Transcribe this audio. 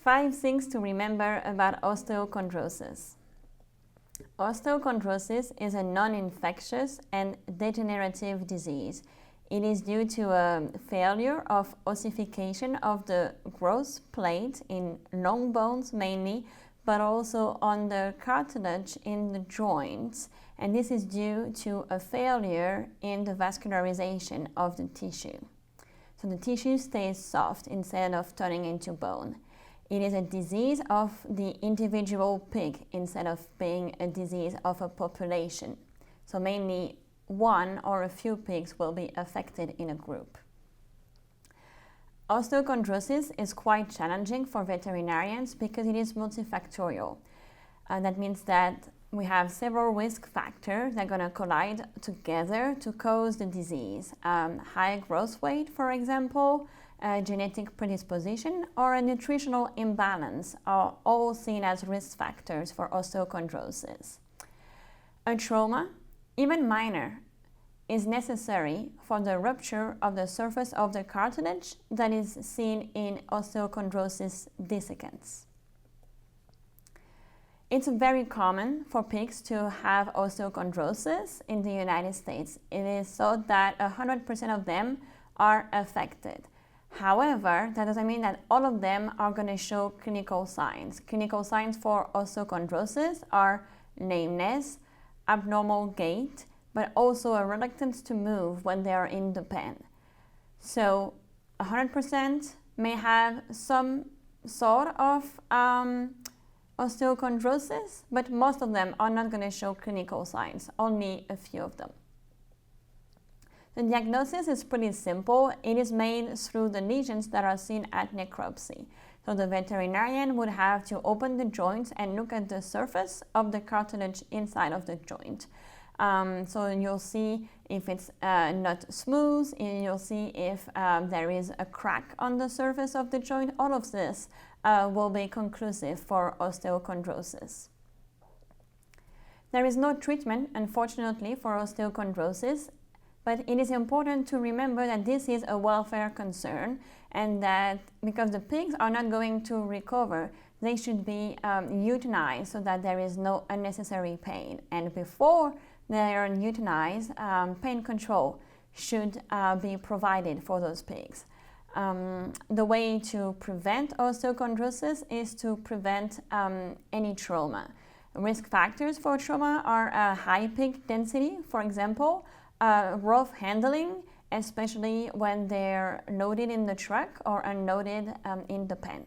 5 things to remember about osteochondrosis. Osteochondrosis is a non-infectious and degenerative disease. It is due to a failure of ossification of the growth plate in long bones mainly, but also on the cartilage in the joints. And this is due to a failure in the vascularization of the tissue. So the tissue stays soft instead of turning into bone. It is a disease of the individual pig instead of being a disease of a population. So mainly one or a few pigs will be affected in a group. Osteochondrosis is quite challenging for veterinarians because it is multifactorial. That means that we have several risk factors that are going to collide together to cause the disease. High growth weight, for example, genetic predisposition, or a nutritional imbalance are all seen as risk factors for osteochondrosis. A trauma, even minor, is necessary for the rupture of the surface of the cartilage that is seen in osteochondrosis dissecans. It's very common for pigs to have osteochondrosis in the United States. It is thought that 100% of them are affected. However, that doesn't mean that all of them are going to show clinical signs. Clinical signs for osteochondrosis are lameness, abnormal gait, but also a reluctance to move when they are in the pen. So 100% may have some sort of osteochondrosis, but most of them are not going to show clinical signs, only a few of them. The diagnosis is pretty simple. It is made through the lesions that are seen at necropsy. So the veterinarian would have to open the joint and look at the surface of the cartilage inside of the joint. So you'll see if it's not smooth, and you'll see if there is a crack on the surface of the joint. All of this will be conclusive for osteochondrosis. There is no treatment, unfortunately, for osteochondrosis, but it is important to remember that this is a welfare concern, and that because the pigs are not going to recover, they should be euthanized so that there is no unnecessary pain. And before they are euthanized, pain control should be provided for those pigs. The way to prevent osteochondrosis is to prevent any trauma. Risk factors for trauma are high pig density, for example, rough handling, especially when they're loaded in the truck or unloaded in the pen.